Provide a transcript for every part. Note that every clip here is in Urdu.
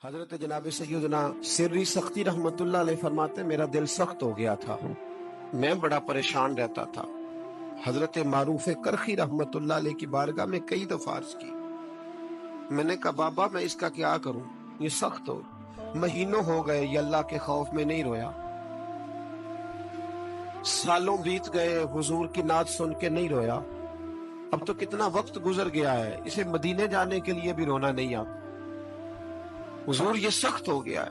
حضرت جناب سیدنا سری سختی رحمتullah علیہ فرماتے میرا دل سخت ہو گیا تھا، میں بڑا پریشان رہتا تھا۔ حضرت معروف کرخی رحمتullah علیہ کی بارگاہ میں کئی دفعہ عرض کی، میں نے کہا بابا میں اس کا کیا کروں، یہ سخت ہو مہینوں ہو گئے یہ اللہ کے خوف میں نہیں رویا، سالوں بیت گئے حضور کی نعت سن کے نہیں رویا، اب تو کتنا وقت گزر گیا ہے، اسے مدینے جانے کے لیے بھی رونا نہیں آتا، حضور یہ سخت ہو گیا ہے،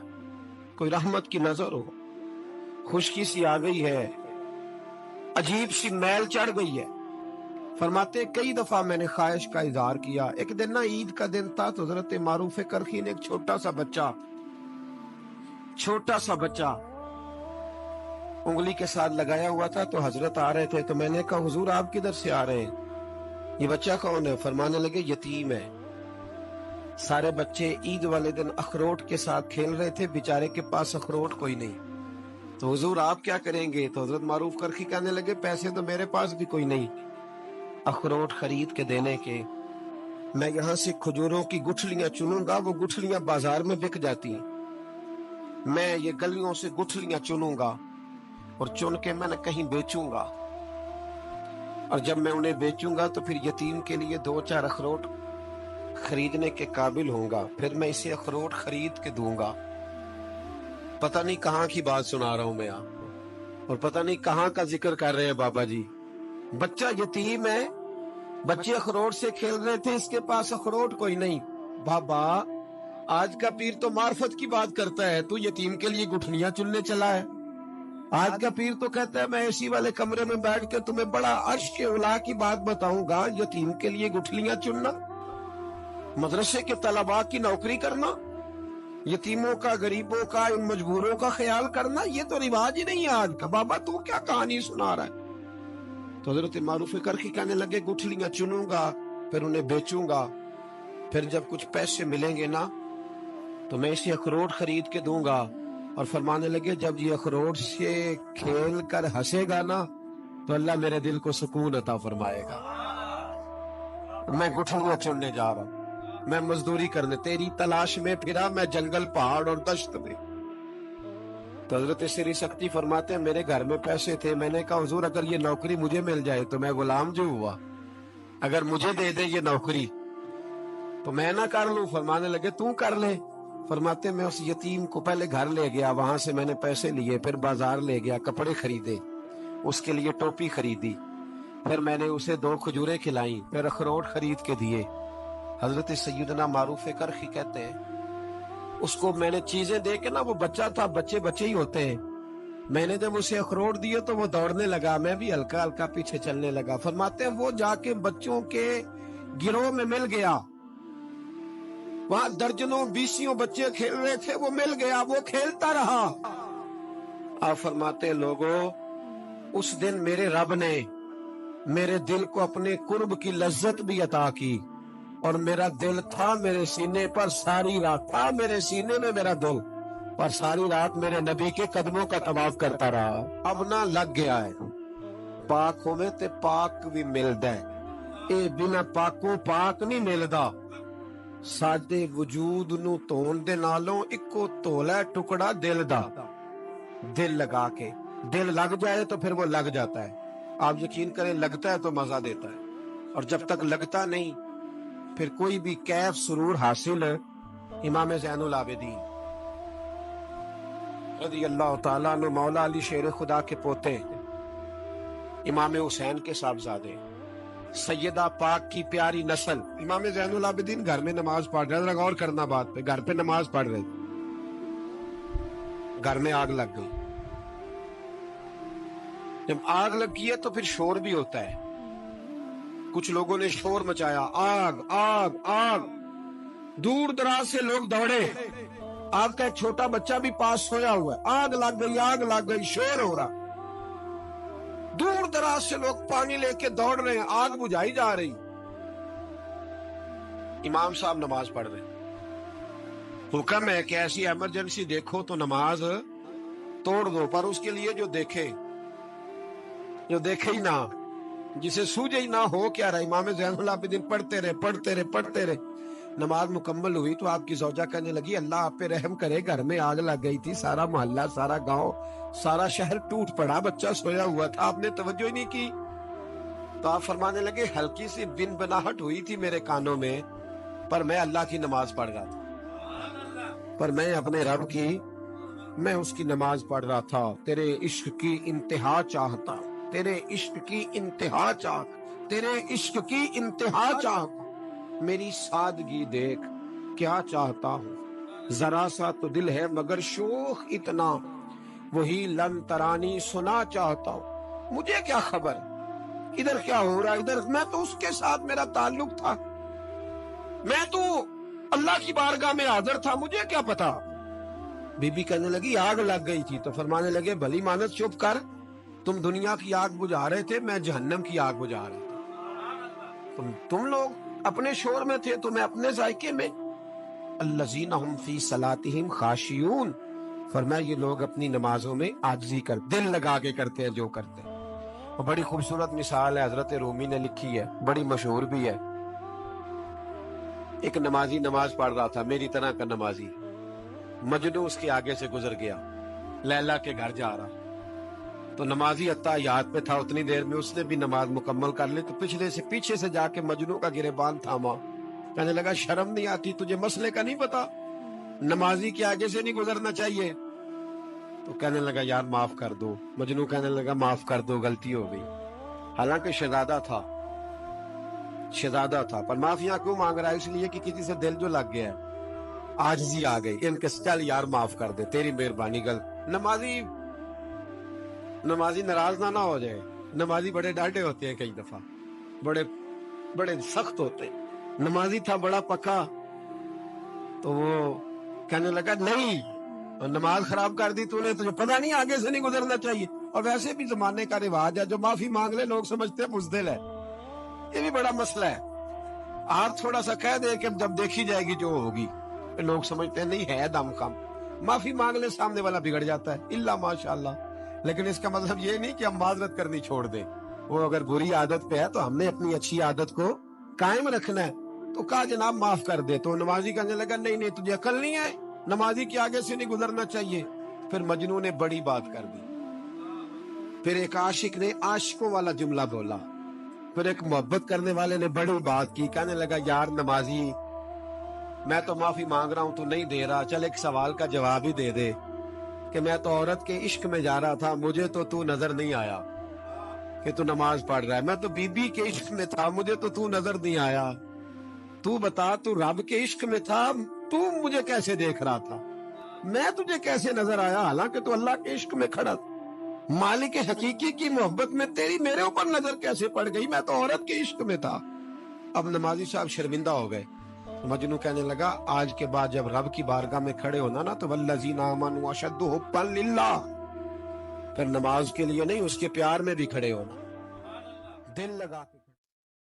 کوئی رحمت کی نظر ہو، خشکی سی آ گئی ہے، عجیب سی میل چڑھ گئی ہے۔ فرماتے کئی دفعہ میں نے خواہش کا اظہار کیا، ایک دن نا عید کا دن تھا تو حضرت معروف کرخی نے ایک چھوٹا سا بچہ انگلی کے ساتھ لگایا ہوا تھا تو حضرت آ رہے تھے، تو میں نے کہا حضور آپ کدھر سے آ رہے ہیں، یہ بچہ کون ہے؟ فرمانے لگے یتیم ہے۔ سارے بچے عید والے دن اخروٹ کے ساتھ کھیل رہے تھے، بیچارے کے پاس اخروٹ کوئی نہیں، تو حضور آپ کیا کریں گے؟ تو حضرت معروف کرخی کہنے لگے پیسے تو میرے پاس بھی کوئی نہیں اخروٹ خرید کے دینے کے، میں یہاں سے کھجوروں کی گٹھلیاں چنوں گا، وہ گٹھلیاں بازار میں بک جاتی ہیں، میں یہ گلیوں سے گٹھلیاں چنوں گا اور چن کے میں نے کہیں بیچوں گا، اور جب میں انہیں بیچوں گا تو پھر یتیم کے لیے 2-4 اخروٹ خریدنے کے قابل ہوں گا، پھر میں اسے اخروٹ خرید کے دوں گا۔ پتہ نہیں کہاں کی بات سنا رہا ہوں میں آپ کو، اور پتہ نہیں کہاں کا ذکر کر رہے ہیں بابا جی۔ بچہ یتیم ہے، بچے اخروٹ سے کھیل رہے تھے، اس کے پاس اخروٹ کوئی نہیں۔ بابا آج کا پیر تو معرفت کی بات کرتا ہے، تو یتیم کے لیے گٹھلیاں چننے چلا ہے۔ آج کا پیر تو کہتا ہے میں اسی والے کمرے میں بیٹھ کے تمہیں بڑا عرش کے اعلیٰ کی بات بتاؤں گا، یتیم کے لیے گٹھلیاں چننا، مدرسے کے طلباء کی نوکری کرنا، یتیموں کا، غریبوں کا، ان مجبوروں کا خیال کرنا، یہ تو رواج ہی نہیں ہے آج کا۔ بابا تو کیا کہانی سنا رہا ہے؟ تو حضرت معروف کرخی کہنے لگے گٹھلیاں چنوں گا، پھر انہیں بیچوں گا، پھر جب کچھ پیسے ملیں گے نا تو میں اسے اخروٹ خرید کے دوں گا، اور فرمانے لگے جب یہ اخروٹ سے کھیل کر ہنسے گا نا تو اللہ میرے دل کو سکون عطا فرمائے گا۔ میں گٹھلیاں چننے جا رہا ہوں، میں مزدوری کرنے، تیری تلاش میں پھرا میں جنگل، پہاڑ اور دشت میں۔ تو حضرت سری سختی فرماتے ہیں میرے گھر میں پیسے تھے، میں نے کہا حضور اگر یہ نوکری مجھے مل جائے تو میں غلام جو ہوا، اگر مجھے دے دے یہ نوکری تو میں نہ کر لوں؟ فرمانے لگے تو کر لے۔ فرماتے میں اس یتیم کو پہلے گھر لے گیا، وہاں سے میں نے پیسے لیے، پھر بازار لے گیا، کپڑے خریدے، اس کے لیے ٹوپی خریدی، پھر میں نے اسے 2 کھجوریں کھلائیں، پھر اخروٹ خرید کے دیے۔ حضرت سیدنا معروف کرخی کہتے ہیں اس کو میں نے چیزیں دے کے نا، وہ بچہ تھا، بچے ہی ہوتے ہیں، میں نے جب اسے اخروٹ دیے تو وہ دوڑنے لگا، میں بھی ہلکا ہلکا پیچھے چلنے لگا۔ فرماتے ہیں وہ جا کے بچوں کے گروہ میں مل گیا، وہاں درجنوں 20 بچے کھیل رہے تھے، وہ مل گیا، وہ کھیلتا رہا۔ آپ فرماتے ہیں لوگوں اس دن میرے رب نے میرے دل کو اپنے قرب کی لذت بھی عطا کی، اور میرا دل تھا میرے سینے پر ساری رات، تھا میرے سینے میں میرا دل، پر ساری رات میرے نبی کے قدموں کا طواف کرتا رہا۔ اب نہ لگ گیا ہے، پاک ہوئے تے پاک بھی ملدا ہے، اے بنا پاکوں پاک نہیں ملدا، ساڈے وجود نو تون دے نالوں اکو تولا ٹکڑا دل دا، دل لگا کے، دل لگ جائے تو پھر وہ لگ جاتا ہے۔ آپ یقین کریں لگتا ہے تو مزہ دیتا ہے، اور جب تک لگتا نہیں پھر کوئی بھی کیف سرور حاصل۔ امام زین العابدین رضی اللہ تعالیٰ عنہ مولا علی شیر خدا کے پوتے، امام حسین کے صاحبزادے، سیدہ پاک کی پیاری نسل، امام زین العابدین گھر میں نماز پڑھ رہے، غور کرنا بات پہ، گھر پہ نماز پڑھ رہے، گھر میں آگ لگ گئی۔ جب آگ لگی ہے تو پھر شور بھی ہوتا ہے، کچھ لوگوں نے شور مچایا، آگ آگ آگ، دور دراز سے لوگ دوڑے، آپ کا ایک چھوٹا بچہ بھی پاس سویا ہوا ہے، آگ لگ گئی آگ لگ گئی، شور ہو رہا، دور دراز سے لوگ پانی لے کے دوڑ رہے ہیں، آگ بجھائی جا رہی، امام صاحب نماز پڑھ رہے ہیں، حکم ہے کہ ایسی ایمرجنسی دیکھو تو نماز توڑ دو، پر اس کے لیے جو دیکھے ہی نہ، جسے سوجے ہی نہ ہو کیا رہا، امام زین العابدین پڑھتے رہے، نماز مکمل ہوئی تو آپ کی زوجہ کہنے لگی اللہ آپ پہ رحم کرے، گھر میں آگ لگ گئی تھی، سارا محلہ، سارا گاؤں، سارا شہر ٹوٹ پڑا، بچہ سویا ہوا تھا، آپ نے توجہ ہی نہیں کی۔ تو آپ فرمانے لگے ہلکی سی بن بناہٹ ہوئی تھی میرے کانوں میں، پر میں اللہ کی نماز پڑھ رہا تھا، پر میں اپنے رب کی، میں اس کی نماز پڑھ رہا تھا، تیرے عشق کی انتہا چاہتا، تیرے عشق کی انتہا چاہتا، تیرے عشق کی انتہا چاہتا، میری سادگی دیکھ کیا چاہتا ہوں، ذرا سا تو دل ہے مگر شوخ اتنا، وہی لن ترانی سنا چاہتا ہوں، مجھے کیا خبر ادھر کیا ہو رہا ہے، ادھر میں تو اس کے ساتھ میرا تعلق تھا، میں تو اللہ کی بارگاہ میں حاضر تھا، مجھے کیا پتا۔ بی بی کہنے لگی آگ لگ گئی تھی، تو فرمانے لگے بھلی مانت چپ کر، تم دنیا کی آگ بجھا رہے تھے، میں جہنم کی آگ بجھا رہا تھا، تم لوگ اپنے شور میں تھے تو میں اپنے ذائقے میں۔ الذین هم فی صلاتہم خاشعون، فرمایا یہ لوگ اپنی نمازوں میں عاجزی کر، دل لگا کے کرتے ہیں جو کرتے ہیں۔ اور بڑی خوبصورت مثال ہے، حضرت رومی نے لکھی ہے، بڑی مشہور بھی ہے۔ ایک نمازی نماز پڑھ رہا تھا، میری طرح کا نمازی، مجنوں اس کے آگے سے گزر گیا، لیلا کے گھر جا رہا، تو نمازی اتحیات پہ تھا، اتنی دیر میں اس نے بھی نماز مکمل کر لی، تو پیچھے سے جا کے مجنوں کا گریبان تھاما، کہنے لگا شرم نہیں آتی تجھے، مسئلے کا نہیں پتا، نمازی کے آگے سے نہیں گزرنا چاہیے؟ تو کہنے لگا یار معاف کر دو، مجنوں کہنے لگا معاف کر دو، غلطی ہو گئی، حالانکہ شہزادہ تھا، پر معافیاں کیوں مانگ رہا ہے؟ اس لیے کہ کسی سے دل جو لگ گیا ہے، عاجزی آ گئی، ان کے چل یار معاف کر دے، تیری مہربانی، نمازی ناراض نہ ہو جائے، نمازی بڑے ڈاٹے ہوتے ہیں، کئی دفعہ بڑے سخت ہوتے ہیں، نمازی تھا بڑا پکا، تو وہ کہنے لگا نہیں، نماز خراب کر دی تو نے، تجھے پتہ نہیں آگے سے نہیں گزرنا چاہیے، اور ویسے بھی زمانے کا رواج ہے، جو معافی مانگ لے لوگ سمجھتے ہیں بزدل ہے، یہ بھی بڑا مسئلہ ہے، آپ تھوڑا سا کہہ دے کہ جب دیکھی جائے گی جو ہوگی، لوگ سمجھتے ہیں نہیں ہے دم کم، معافی مانگ لے سامنے والا بگڑ جاتا ہے، الا ماشاءاللہ، لیکن اس کا مطلب یہ نہیں کہ ہم معذرت کرنی چھوڑ دیں، وہ اگر بری عادت پہ ہے تو ہم نے اپنی اچھی عادت کو قائم رکھنا ہے، تو کہا جناب معاف کر دے، تو نمازی کہنے لگا نہیں تجھے عقل نہیں ہے، نمازی کے آگے سے نہیں گزرنا چاہیے۔ پھر مجنون نے بڑی بات کر دی، پھر ایک عاشق نے عاشقوں والا جملہ بولا، پھر ایک محبت کرنے والے نے بڑی بات کی، کہنے لگا یار نمازی میں تو معافی مانگ رہا ہوں، تو نہیں دے رہا، چل ایک سوال کا جواب ہی دے دے کہ میں تو عورت کے عشق میں جا رہا تھا، مجھے تو نظر نہیں آیا کہ تو نماز پڑھ رہا ہے، میں تو بی بی کے عشق میں تھا، مجھے تو نظر نہیں آیا، تو بتا تو رب کے عشق میں تھا، تو مجھے کیسے دیکھ رہا تھا، میں تجھے کیسے نظر آیا، حالانکہ تو اللہ کے عشق میں کھڑا تھا، مالک حقیقی کی محبت میں تیری میرے اوپر نظر کیسے پڑ گئی، میں تو عورت کے عشق میں تھا۔ اب نمازی صاحب شرمندہ ہو گئے، مجنو کہنے لگا آج کے بعد جب رب کی بارگاہ میں کھڑے ہونا نا، تو والذین آمنوا اشد حبا للہ، پھر نماز کے لیے نہیں، اس کے پیار میں بھی کھڑے ہونا، دل لگا کے۔